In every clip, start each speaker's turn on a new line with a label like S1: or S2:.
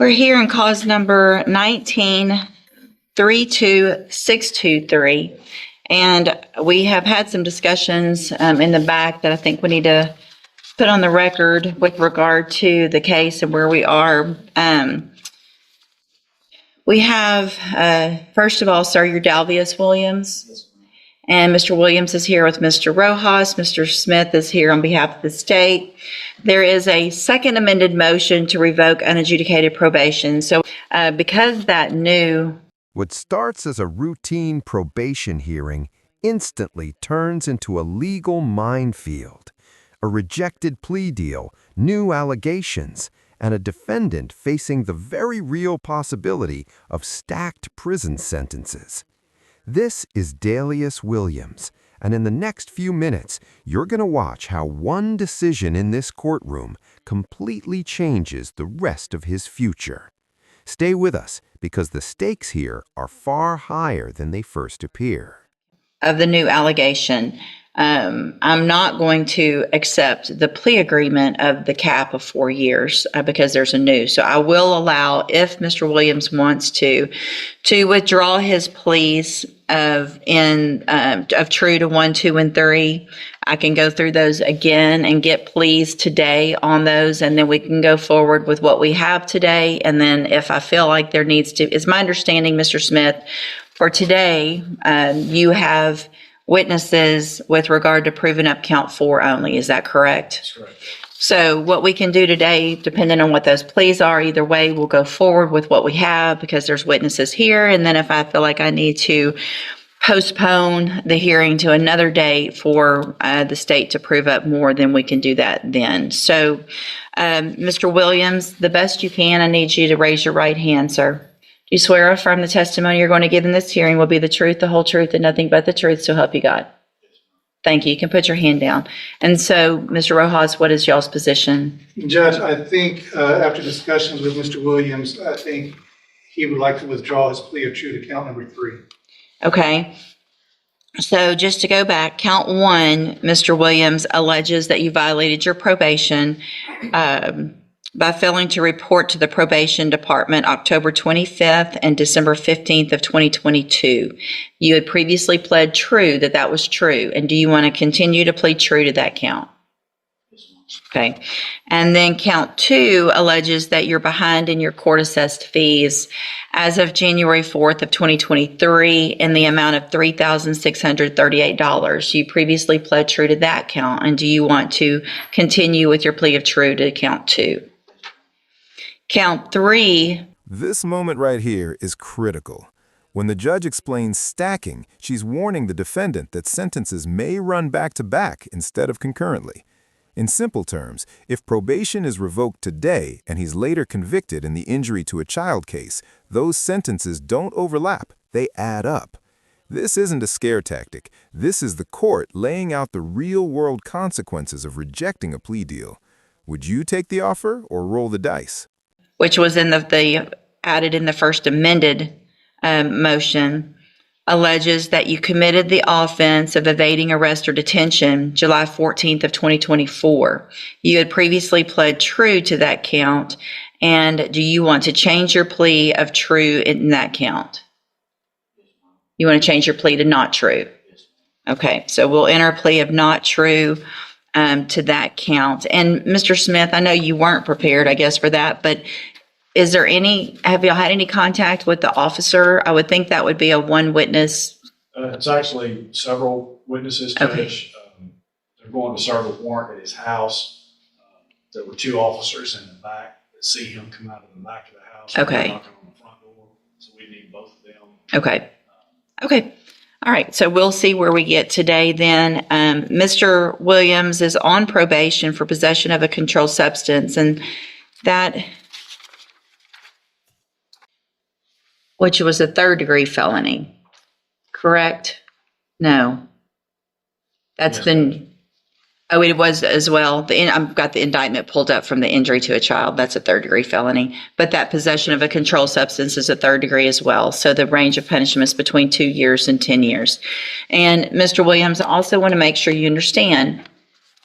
S1: We're here in cause number 19-32623, and we have had some discussions in the back that I think we need to put on the record with regard to the case and where we are. We have, first of all, sir, you're Dalvius Williams. And Mr. Williams is here with Mr. Rojas. Mr. Smith is here on behalf of the state. There is a second amended motion to revoke unadjudicated probation. So because that new...
S2: What starts as a routine probation hearing instantly turns into a legal minefield. A rejected plea deal, new allegations, and a defendant facing the very real possibility of stacked prison sentences. This is Dalvius Williams, and in the next few minutes, you're going to watch how one decision in this courtroom completely changes the rest of his future. Stay with us, because the stakes here are far higher than they first appear.
S1: Of the new allegation, I'm not going to accept the plea agreement of the cap of 4 years because there's a new. So I will allow, if Mr. Williams wants to withdraw his pleas of true to 1, 2, and 3. I can go through those again and get pleas today on those, and then we can go forward with what we have today. And then if I feel like there needs to, it's my understanding, Mr. Smith, for today, you have witnesses with regard to proving up count 4 only. Is that correct?
S3: That's correct.
S1: So what we can do today, depending on what those pleas are, either way, we'll go forward with what we have because there's witnesses here. And then if I feel like I need to postpone the hearing to another date for the state to prove up more, then we can do that then. So, Mr. Williams, the best you can, I need you to raise your right hand, sir. Do you swear or affirm the testimony you're going to give in this hearing will be the truth, the whole truth, and nothing but the truth, so help you God? Thank you. You can put your hand down. And so, Mr. Rojas, what is y'all's position?
S3: Judge, I think after discussions with Mr. Williams, I think he would like to withdraw his plea of true to count number 3.
S1: Okay. So just to go back, count 1, Mr. Williams alleges that you violated your probation by failing to report to the probation department October 25th and December 15th of 2022. You had previously pled true that that was true. And do you want to continue to plead true to that count? Okay. And then count 2 alleges that you're behind in your court assessed fees as of January 4th of 2023 in the amount of $3,638. You previously pled true to that count. And do you want to continue with your plea of true to count 2? Count 3.
S4: This moment right here is critical. When the judge explains stacking, she's warning the defendant that sentences may run back to back instead of concurrently. In simple terms, if probation is revoked today and he's later convicted in the injury to a child case, those sentences don't overlap, they add up. This isn't a scare tactic. This is the court laying out the real-world consequences of rejecting a plea deal. Would you take the offer or roll the dice?
S1: Which was in the added in the first amended motion, alleges that you committed the offense of evading arrest or detention July 14th of 2024. You had previously pled true to that count, and do you want to change your plea of true in that count? You want to change your plea to not true? Okay, so we'll enter a plea of not true to that count. And Mr. Smith, I know you weren't prepared, I guess, for that, but have y'all had any contact with the officer? I would think that would be a one witness.
S5: It's actually several witnesses, Judge. Okay. They're going to serve a warrant at his house. There were 2 officers in the back that see him come out of the back of the house.
S1: Okay.
S5: Knocking on the front door, so we need both of them.
S1: Okay. Okay. All right. So we'll see where we get today then. Mr. Williams is on probation for possession of a controlled substance, and that, which was a 3rd-degree felony, correct? No. That's
S5: Yes.
S1: been, oh, it was as well. I've got the indictment pulled up from the injury to a child. That's a 3rd-degree felony. But that possession of a controlled substance is a 3rd degree as well. So the range of punishment is between 2 years and 10 years. And Mr. Williams, I also want to make sure you understand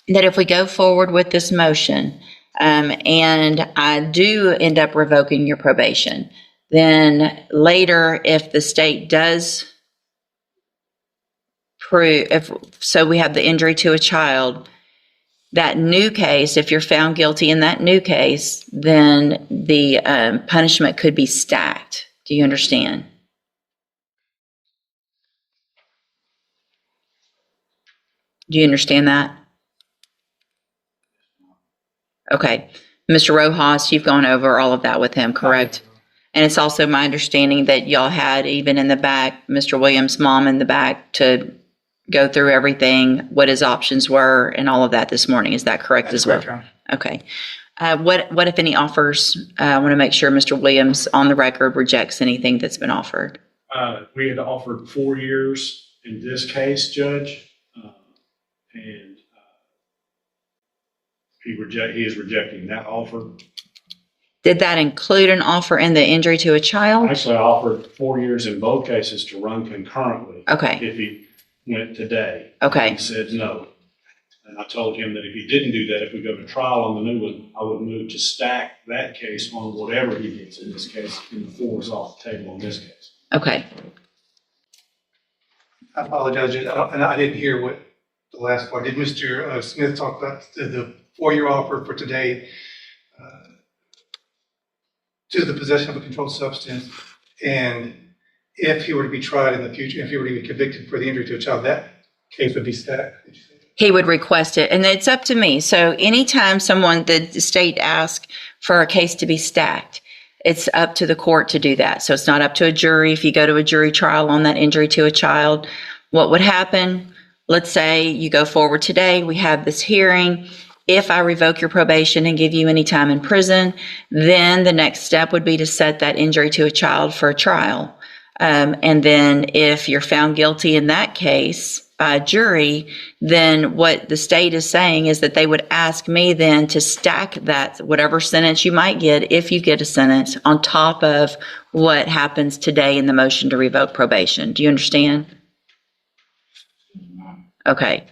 S1: that if we go forward with this motion, and I do end up revoking your probation, then later, if the state does prove, so we have the injury to a child, that new case, if you're found guilty in that new case, then the punishment could be stacked. Do you understand? Do you understand that? Okay. Mr. Rojas, you've gone over all of that with him, correct? And it's also my understanding that y'all had, even in the back, Mr. Williams' mom in the back to go through everything, what his options were and all of that this morning. Is that correct as well?
S3: That's correct,
S1: Okay. What if any offers? I want to make sure Mr. Williams on the record rejects anything that's been offered.
S5: We had offered 4 years in this case, Judge, and he is rejecting that offer.
S1: Did that include an offer in the injury to a child?
S5: Actually, I offered 4 years in both cases to run concurrently.
S1: Okay.
S5: If he went today.
S1: Okay.
S5: He said no. And I told him that if he didn't do that, if we go to trial on the new one, I would move to stack that case on whatever he gets in this case, and the 4 is off the table in this case.
S1: Okay.
S3: I apologize, and I didn't hear what the last part. Did Mr. Smith talk about the 4-year offer for today to the possession of a controlled substance? And if he were to be tried in the future, if he were to be convicted for the injury to a child, that case would be stacked? Did you say?
S1: He would request it, and it's up to me. So anytime the state asks for a case to be stacked, it's up to the court to do that. So it's not up to a jury. If you go to a jury trial on that injury to a child, what would happen? Let's say you go forward today, we have this hearing. If I revoke your probation and give you any time in prison, then the next step would be to set that injury to a child for a trial. And then if you're found guilty in that case by a jury, then what the state is saying is that they would ask me then to stack that, whatever sentence you might get, if you get a sentence, on top of what happens today in the motion to revoke probation. Do you understand? Okay.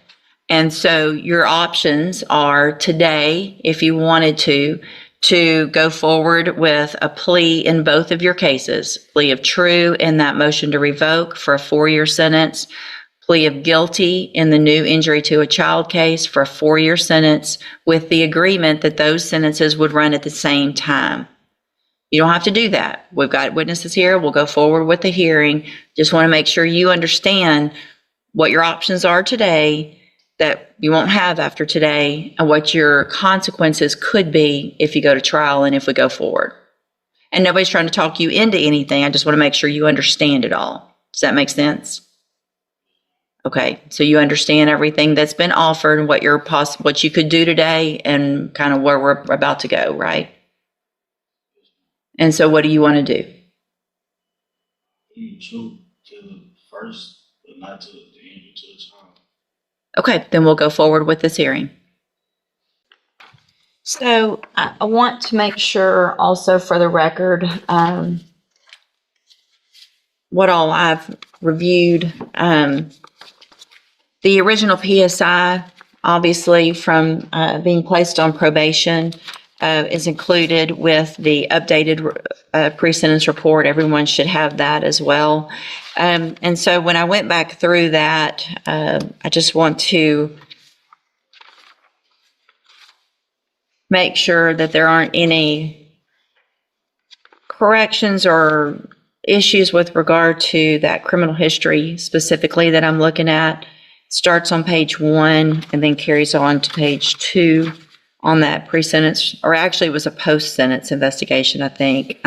S1: And so your options are today, if you wanted to go forward with a plea in both of your cases, plea of true in that motion to revoke for a 4-year sentence, plea of guilty in the new injury to a child case for a 4-year sentence, with the agreement that those sentences would run at the same time. You don't have to do that. We've got witnesses here. We'll go forward with the hearing. Just want to make sure you understand what your options are today that you won't have after today, and what your consequences could be if you go to trial and if we go forward. And nobody's trying to talk you into anything. I just want to make sure you understand it all. Does that make sense? Okay, so you understand everything that's been offered and what you could do today and kind of where we're about to go, right? And so what do you want to do?
S6: True to the first, but not to the injury to the child.
S1: Okay, then we'll go forward with this hearing.
S7: So I want to make sure also for the record,
S1: What all I've reviewed, the original PSI, obviously from being placed on probation, is included with the updated pre-sentence report. Everyone should have that as well. And so when I went back through that, I just want to make sure that there aren't any corrections or issues with regard to that criminal history specifically that I'm looking at. Starts on page 1 and then carries on to page 2 on that pre-sentence, or actually it was a post-sentence investigation, I think.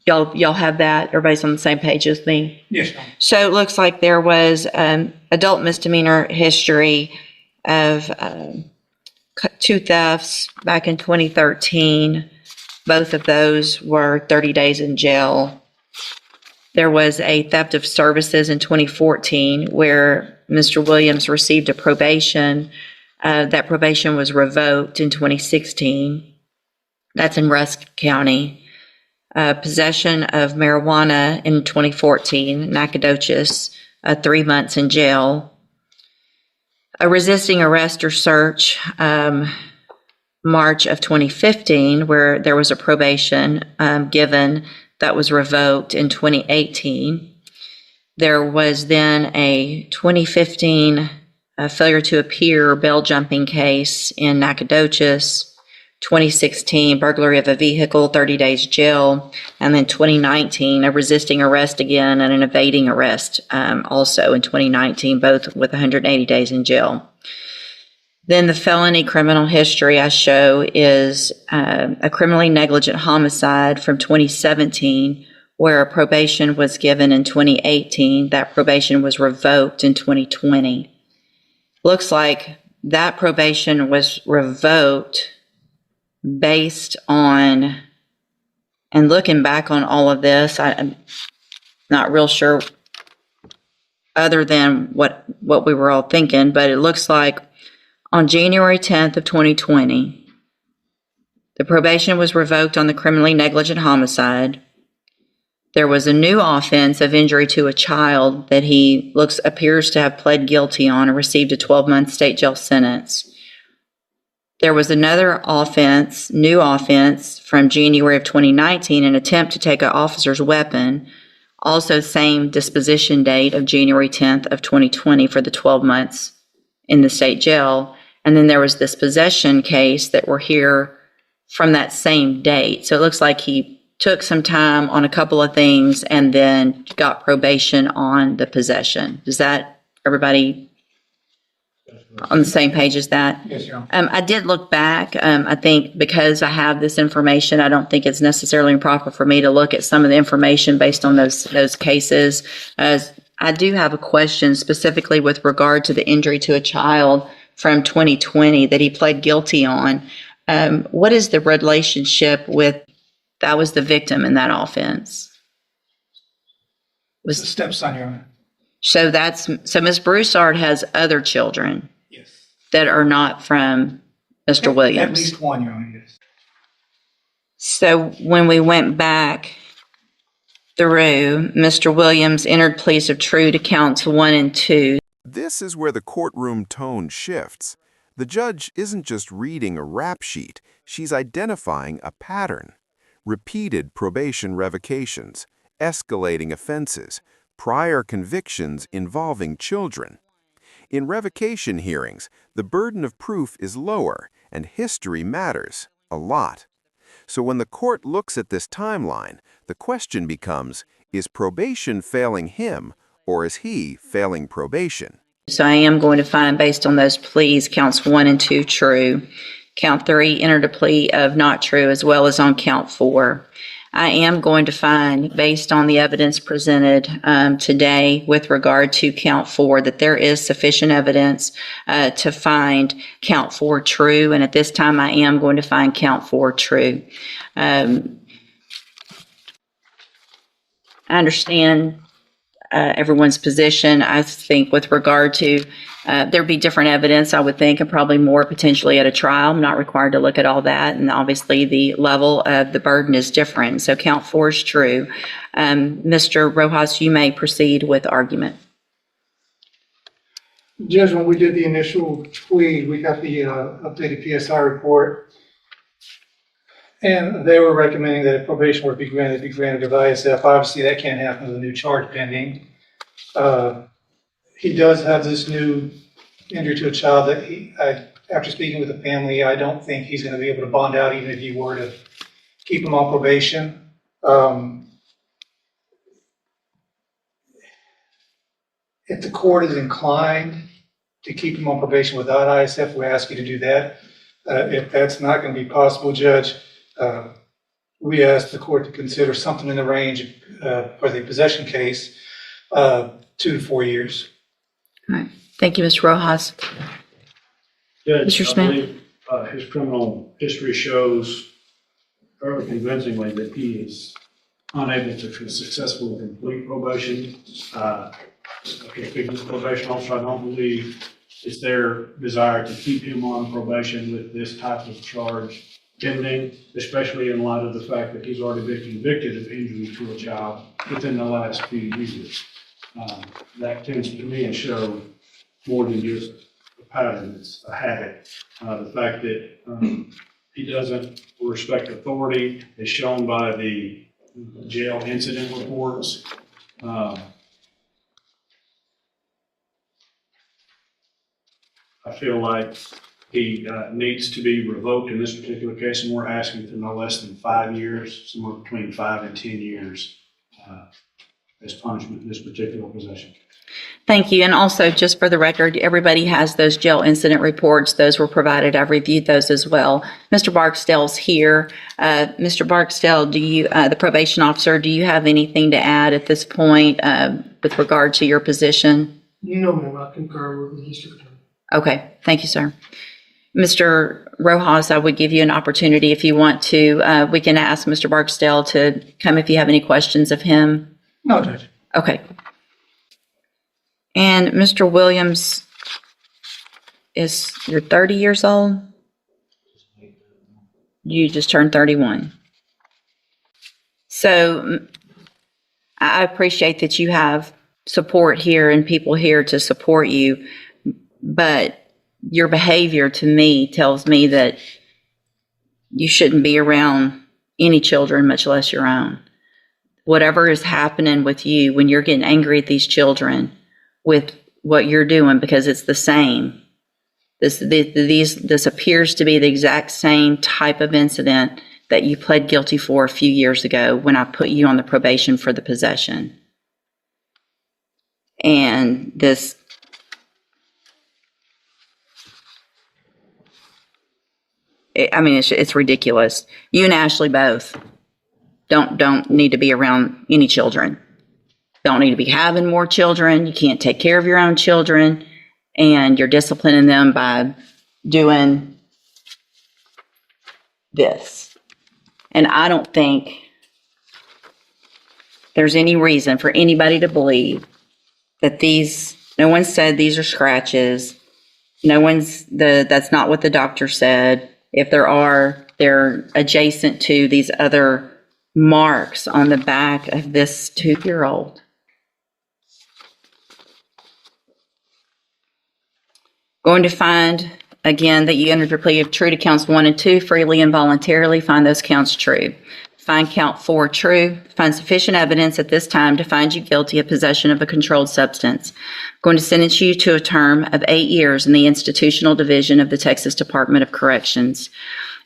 S1: Y'all have that? Everybody's on the same page as me?
S3: Yes, ma'am.
S1: So it looks like there was adult misdemeanor history of 2 thefts back in 2013. Both of those were 30 days in jail. There was a theft of services in 2014 where Mr. Williams received a probation. That probation was revoked in 2016. That's in Rusk County. Possession of marijuana in 2014, Nacogdoches, 3 months in jail. A resisting arrest or search March of 2015, where there was a probation given that was revoked in 2018. There was then a 2015 failure to appear bail jumping case in Nacogdoches, 2016 burglary of a vehicle, 30 days jail, and then 2019 a resisting arrest again and an evading arrest also in 2019, both with 180 days in jail. Then the felony criminal history I show is a criminally negligent homicide from 2017, where a probation was given in 2018. That probation was revoked in 2020. Looks like that probation was revoked based on, and looking back on all of this, I'm not real sure other than what we were all thinking, but it looks like on January 10th of 2020, the probation was revoked on the criminally negligent homicide. There was a new offense of injury to a child that he appears to have pled guilty on and received a 12-month state jail sentence. There was another offense, new offense from January of 2019, an attempt to take an officer's weapon, also same disposition date of January 10th of 2020 for the 12 months in the state jail. And then there was this possession case that we're here from that same date. So it looks like he took some time on a couple of things and then got probation on the possession. Is that everybody on the same page as that?
S3: Yes, Your Honor.
S1: I did look back. I think because I have this information, I don't think it's necessarily improper for me to look at some of the information based on those cases. I do have a question specifically with regard to the injury to a child from 2020 that he pled guilty on. What is the relationship with, that was the victim in that offense?
S3: The stepson, Your Honor.
S1: So Ms. Broussard has other children
S3: Yes.
S1: that are not from Mr. Williams.
S3: At least one, Your Honor, yes.
S1: So when we went back through, Mr. Williams entered pleas of true to counts 1 and 2.
S2: This is where the courtroom tone shifts. The judge isn't just reading a rap sheet, she's identifying a pattern. Repeated probation revocations, escalating offenses, prior convictions involving children. In revocation hearings, the burden of proof is lower and history matters a lot. So when the court looks at this timeline, the question becomes, is probation failing him or is he failing probation?
S1: So I am going to find, based on those pleas, counts 1 and 2 true. Count 3 entered a plea of not true, as well as on count 4. I am going to find, based on the evidence presented today with regard to count 4, that there is sufficient evidence to find count 4 true. And at this time, I am going to find count 4 true. I understand everyone's position. I think with regard to, there'd be different evidence, I would think, and probably more potentially at a trial. I'm not required to look at all that. And obviously the level of the burden is different. So count 4 is true. Mr. Rojas, you may proceed with argument.
S3: Judge, when we did the initial plea, we got the updated PSI report. And they were recommending that if probation were to be granted of ISF. Obviously, that can't happen with a new charge pending. He does have this new injury to a child that after speaking with the family, I don't think he's going to be able to bond out even if you were to keep him on probation. If the court is inclined to keep him on probation without ISF, we ask you to do that. If that's not going to be possible, Judge, we ask the court to consider something in the range for the possession case, 2 to 4 years.
S1: All right. Thank you, Mr. Rojas.
S5: Judge,
S1: Mr.
S5: I
S1: Smith?
S5: believe his criminal history shows very convincingly that he is unable to successfully complete probation. Speaking as a probation officer, I don't believe it's their desire to keep him on probation with this type of charge pending, especially in light of the fact that he's already been convicted of injury to a child within the last few years. That tends to me to show more than just a pattern, it's a habit. The fact that He doesn't respect authority, as shown by the jail incident reports. I feel like he needs to be revoked in this particular case, and we're asking for no less than 5 years, somewhere between 5 and 10 years as punishment in this particular possession.
S1: Thank you. And also, just for the record, everybody has those jail incident reports. Those were provided. I've reviewed those as well. Mr. Barksdale's here. Mr. Barksdale, do you, the probation officer, do you have anything to add at this point with regard to your position?
S8: No, ma'am, I concur with the district attorney.
S1: Okay. Thank you, sir. Mr. Rojas, I would give you an opportunity if you want to. We can ask Mr. Barksdale to come if you have any questions of him.
S3: No, Judge.
S1: Okay. And Mr. Williams, you're 30 years old? You just turned 31. So I appreciate that you have support here and people here to support you, but your behavior to me tells me that you shouldn't be around any children, much less your own. Whatever is happening with you when you're getting angry at these children with what you're doing, because it's the same. This appears to be the exact same type of incident that you pled guilty for a few years ago when I put you on the probation for the possession. And this, it's ridiculous. You and Ashley both don't need to be around any children. Don't need to be having more children. You can't take care of your own children, and you're disciplining them by doing this. And I don't think there's any reason for anybody to believe that no one said these are scratches. That's not what the doctor said. If there are, they're adjacent to these other marks on the back of this 2-year-old. Going to find, again, that you entered your plea of true to counts 1 and 2, freely and voluntarily. Find those counts true. Find count 4 true. Find sufficient evidence at this time to find you guilty of possession of a controlled substance. Going to sentence you to a term of 8 years in the institutional division of the Texas Department of Corrections.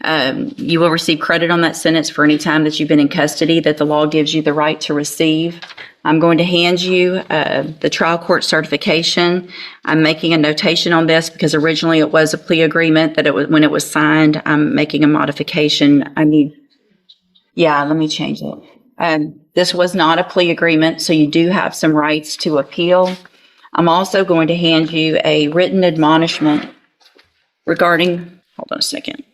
S1: You will receive credit on that sentence for any time that you've been in custody that the law gives you the right to receive. I'm going to hand you the trial court certification. I'm making a notation on this because originally it was a plea agreement that when it was signed. I'm making a modification. Let me change it. This was not a plea agreement, so you do have some rights to appeal. I'm also going to hand you a written admonishment regarding, hold on a second,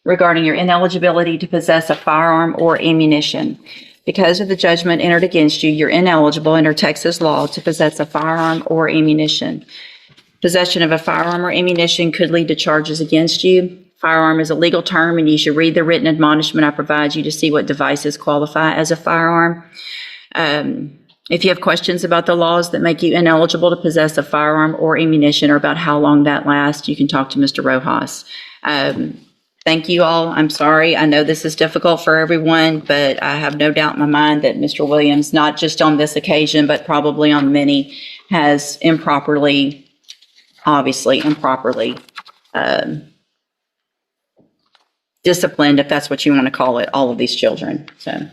S1: regarding your ineligibility to possess a firearm or ammunition. Because of the judgment entered against you, you're ineligible under Texas law to possess a firearm or ammunition. Possession of a firearm or ammunition could lead to charges against you. Firearm is a legal term, and you should read the written admonishment I provide you to see what devices qualify as a firearm. If you have questions about the laws that make you ineligible to possess a firearm or ammunition, or about how long that lasts, you can talk to Mr. Rojas. Thank you all. I'm sorry. I know this is difficult for everyone, but I have no doubt in my mind that Mr. Williams, not just on this occasion, but probably on many, has obviously improperly disciplined, if that's what you want to call it, all of these children. So,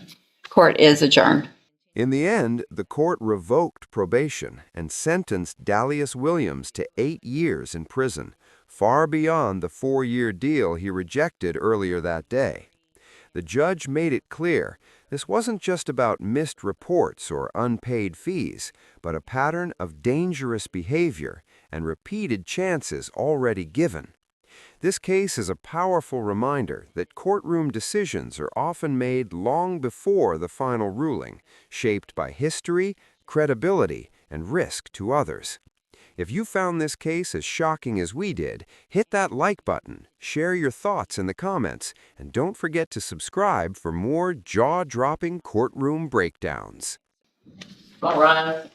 S1: court is adjourned.
S2: In the end, the court revoked probation and sentenced Dallas Williams to 8 years in prison, far beyond the 4-year deal he rejected earlier that day. The judge made it clear this wasn't just about missed reports or unpaid fees, but a pattern of dangerous behavior and repeated chances already given. This case is a powerful reminder that courtroom decisions are often made long before the final ruling, shaped by history, credibility, and risk to others. If you found this case as shocking as we did, hit that like button, share your thoughts in the comments, and don't forget to subscribe for more jaw-dropping courtroom breakdowns.
S1: All right.